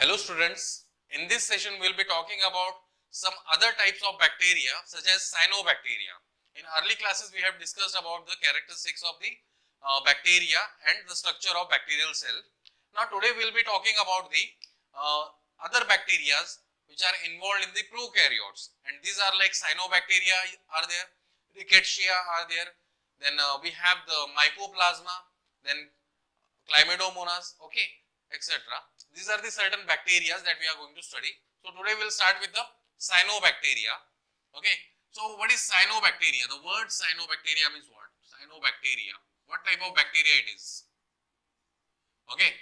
Hello students, in this session we will be talking about some other types of bacteria such as cyanobacteria. In early classes we have discussed about the characteristics of the bacteria and the structure of bacterial cell. Now today we will be talking about the other bacteria which are involved in the prokaryotes, and these are like cyanobacteria are there, rickettsia are there, then we have the mycoplasma, then chlamydomonas, okay, etc. These are the certain bacteria that we are going to study. So today we will start with the cyanobacteria. Okay. So what is cyanobacteria? The word cyanobacteria means what? Cyanobacteria. What type of bacteria it is? Okay.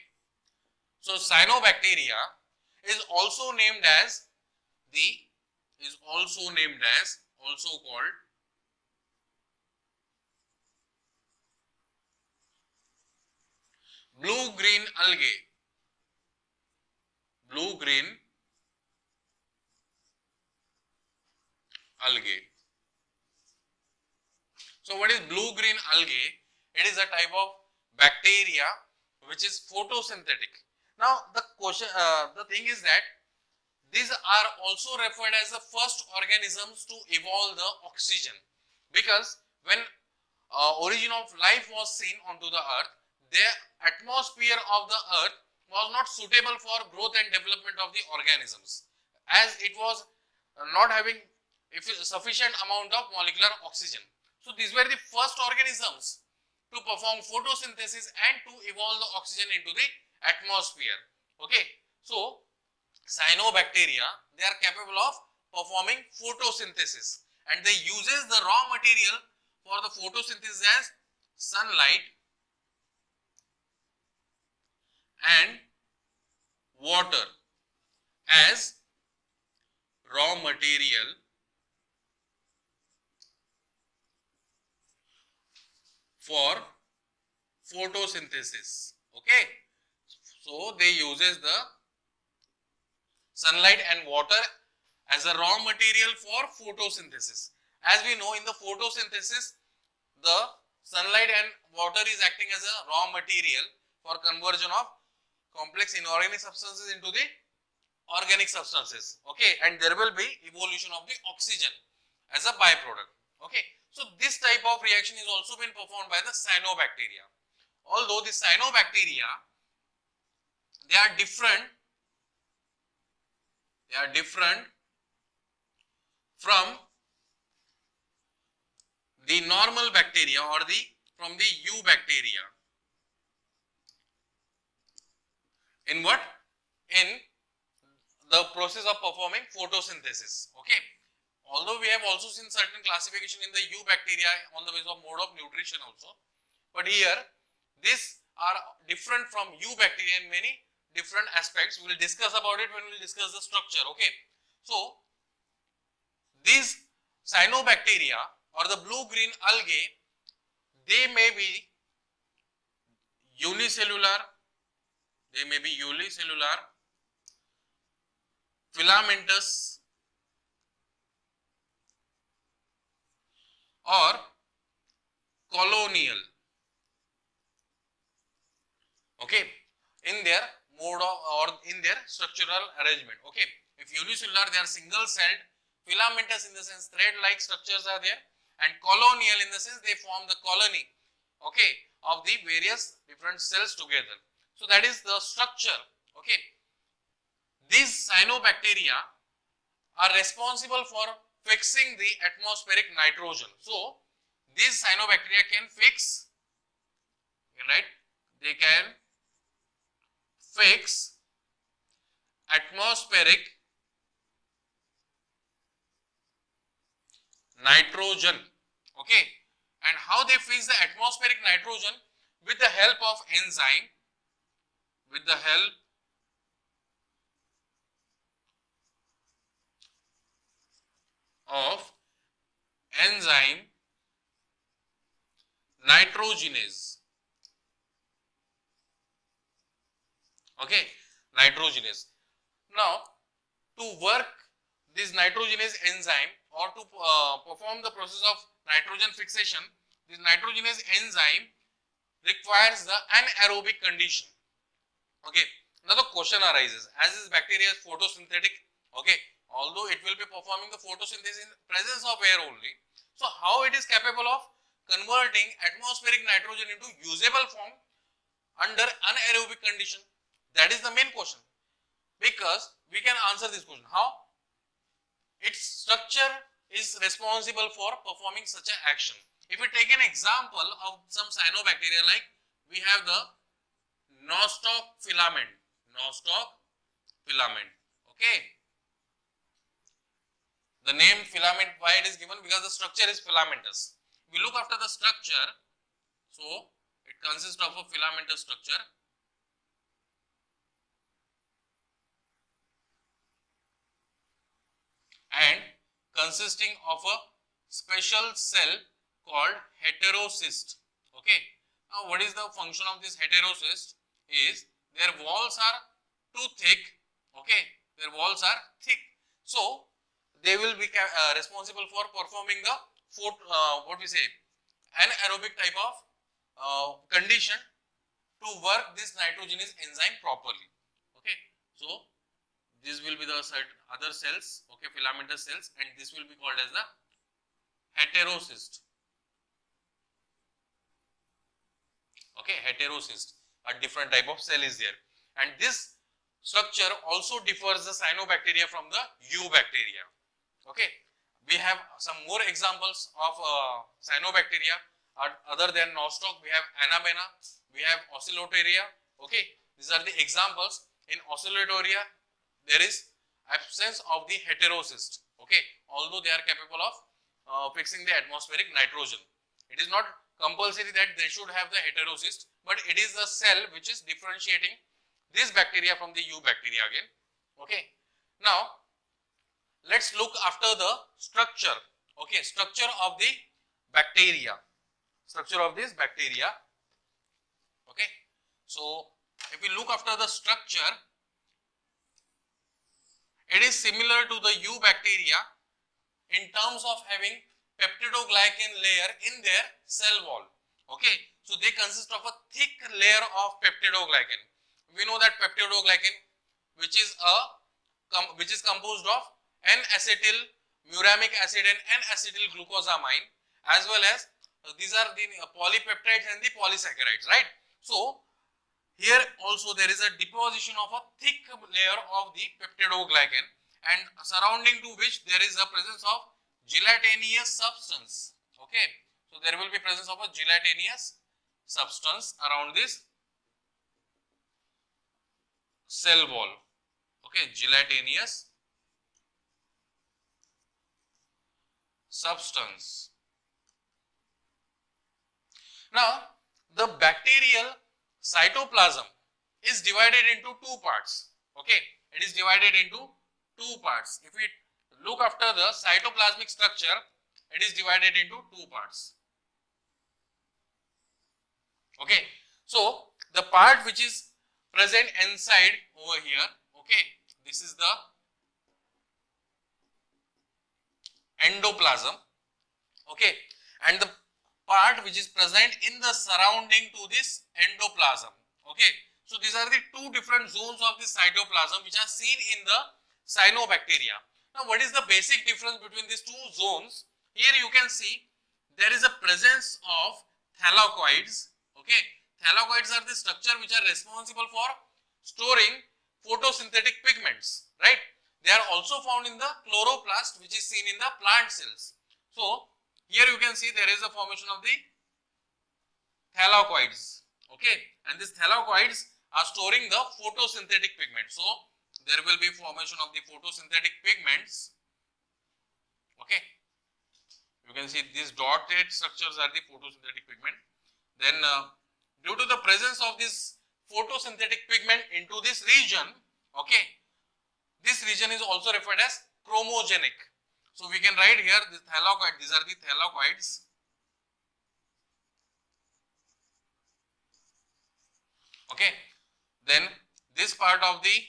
So cyanobacteria is also named as also called blue-green algae. Blue-green algae. So what is blue-green algae? It is a type of bacteria which is photosynthetic. Now the thing is that these are also referred as the first organisms to evolve the oxygen, because when origin of life was seen onto the earth, the atmosphere of the earth was not suitable for growth and development of the organisms, as it was not having sufficient amount of molecular oxygen. So these were the first organisms to perform photosynthesis and to evolve the oxygen into the atmosphere. Okay, so cyanobacteria, they are capable of performing photosynthesis, and they uses the raw material for the photosynthesis as sunlight and water as raw material for photosynthesis. Okay, so they uses the sunlight and water as a raw material for photosynthesis. As we know, in the photosynthesis, the sunlight and water is acting as a raw material for conversion of complex inorganic substances into the organic substances. Okay, and there will be evolution of the oxygen as a byproduct. Okay, so this type of reaction is also been performed by the cyanobacteria. Although the cyanobacteria, they are different from the normal bacteria or from the eubacteria. In what? In the process of performing photosynthesis. Okay, although we have also seen certain classification in the eubacteria on the basis of mode of nutrition also, but here these are different from eubacteria in many different aspects. We will discuss about it when we will discuss the structure. Okay, so these cyanobacteria or the blue-green algae, they may be unicellular, filamentous, or colonial. Okay, in their mode of or in their structural arrangement. Okay, if unicellular, they are single celled, filamentous in the sense thread-like structures are there, and colonial in the sense they form the colony, okay, of the various different cells together. So that is the structure. Okay, these cyanobacteria are responsible for fixing the atmospheric nitrogen. So these cyanobacteria can fix, right? They can fix atmospheric nitrogen. Okay, and how they fix the atmospheric nitrogen? With the help of enzyme, nitrogenase. Okay, nitrogenase. Now, to work this nitrogenase enzyme or to perform the process of nitrogen fixation, this nitrogenase enzyme requires the anaerobic condition. Okay, Now the question arises, as this bacteria is photosynthetic, okay, although it will be performing the photosynthesis in presence of air only, so how it is capable of converting atmospheric nitrogen into usable form under anaerobic condition? That is the main question, because we can answer this question. How? Its structure is responsible for performing such an action. If we take an example of some cyanobacteria, like we have the nostoc filament, okay. The name filament, why it is given? Because the structure is filamentous. We look after the structure, so it consists of a filamentous structure. And consisting of a special cell called heterocyst. Okay. Now, what is the function of this heterocyst? Is their walls are too thick. Okay, their walls are thick, so they will be responsible for performing the what we say anaerobic type of condition to work this nitrogenous enzyme properly. Okay, so this will be the other cells, okay, filamentous cells, and this will be called as the heterocyst. Okay, heterocyst, a different type of cell is there, and this structure also differs the cyanobacteria from the eubacteria. Okay, we have some more examples of cyanobacteria. Other than nostoc, we have Anabaena, we have Oscillatoria. Okay, these are the examples. In Oscillatoria, there is absence of the heterocyst. Okay, although they are capable of fixing the atmospheric nitrogen. It is not compulsory that they should have the heterocyst, but it is the cell which is differentiating this bacteria from the eubacteria again. Okay, now let's look after the structure. Okay, structure of the bacteria. Structure of this bacteria. Okay, so if we look after the structure, it is similar to the eubacteria in terms of having peptidoglycan layer in their cell wall. Okay, so they consist of a thick layer of peptidoglycan. We know that peptidoglycan, which is composed of N-acetyl muramic acid and N-acetyl glucosamine, as well as these are the polypeptides and the polysaccharides, right? So here also there is a deposition of a thick layer of the peptidoglycan, and surrounding to which there is a presence of gelatinous substance. Okay, so there will be presence of a gelatinous substance around this cell wall. Okay, gelatinous substance. Now, the bacterial cytoplasm is divided into two parts. Okay, it is divided into two parts. If we look after the cytoplasmic structure, it is divided into two parts. Okay, so the part which is present inside over here, okay, this is the endoplasm. Okay, and the part which is present in the surrounding to this endoplasm. Okay, so these are the two different zones of the cytoplasm which are seen in the cyanobacteria. Now, what is the basic difference between these two zones? Here you can see there is a presence of thylakoids. Okay, thylakoids are the structure which are responsible for storing photosynthetic pigments, right? They are also found in the chloroplast, which is seen in the plant cells. So here you can see there is a formation of the thylakoids. Okay, and these thylakoids are storing the photosynthetic pigments. So there will be formation of the photosynthetic pigments. Okay, you can see these dotted structures are the photosynthetic pigment. Then due to the presence of this photosynthetic pigment into this region, okay, this region is also referred as chromogenic. So we can write here the thylakoid, these are the thylakoids. Okay, then this part of the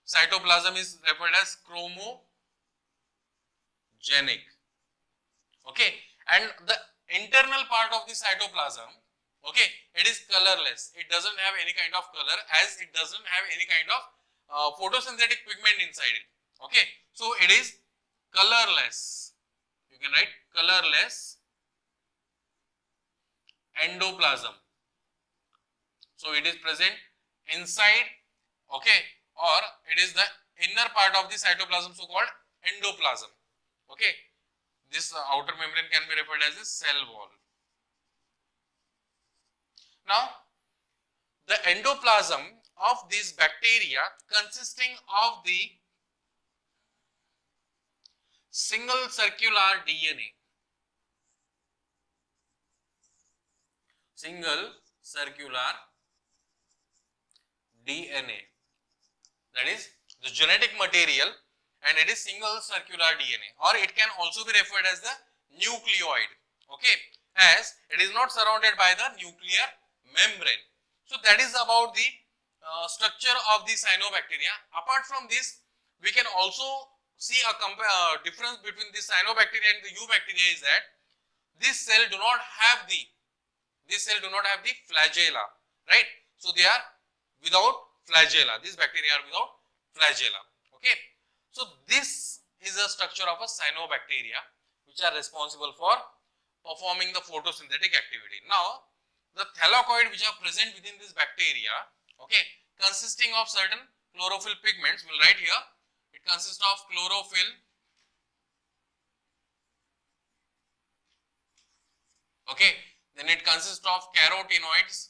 cytoplasm is referred as chromogenic. Okay, and the internal part of the cytoplasm Okay, it is colorless. It doesn't have any kind of color, as it doesn't have any kind of photosynthetic pigment inside it. Okay, so it is colorless. You can write colorless endoplasm. So it is present inside, okay, or it is the inner part of the cytoplasm, so called endoplasm. Okay, this outer membrane can be referred as a cell wall. Now, the endoplasm of these bacteria consisting of the single circular DNA, that is the genetic material, and it is single circular DNA, or it can also be referred as the nucleoid, okay, as it is not surrounded by the nuclear membrane. So that is about the structure of the cyanobacteria. Apart from this, we can also see a difference between the cyanobacteria and the eubacteria is that this cell do not have the flagella, right? So they are without flagella. These bacteria are without flagella. Okay. So this is a structure of a cyanobacteria which are responsible for performing the photosynthetic activity. Now, the thylakoid which are present within this bacteria, okay, consisting of certain chlorophyll pigments, we'll write here, it consists of chlorophyll, okay, then it consists of carotenoids,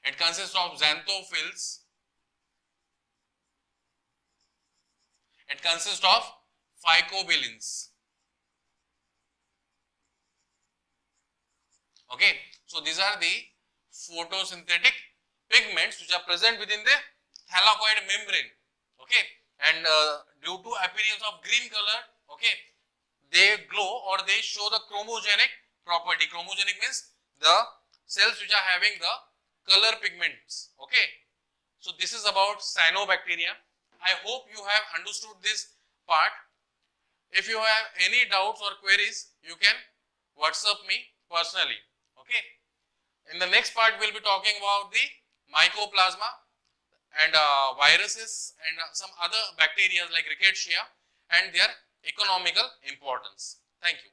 it consists of xanthophylls, it consists of phycobilins. Okay, so these are the photosynthetic pigments which are present within the thylakoid membrane. Okay, and due to appearance of green color, okay, they glow or they show the chromogenic property. Chromogenic means the cells which are having the color pigments. Okay, so this is about cyanobacteria. I hope you have understood this part. If you have any doubts or queries, you can WhatsApp me personally. Okay, in the next part we will be talking about the mycoplasma and viruses and some other bacteria like Rickettsia and their economical importance. Thank you.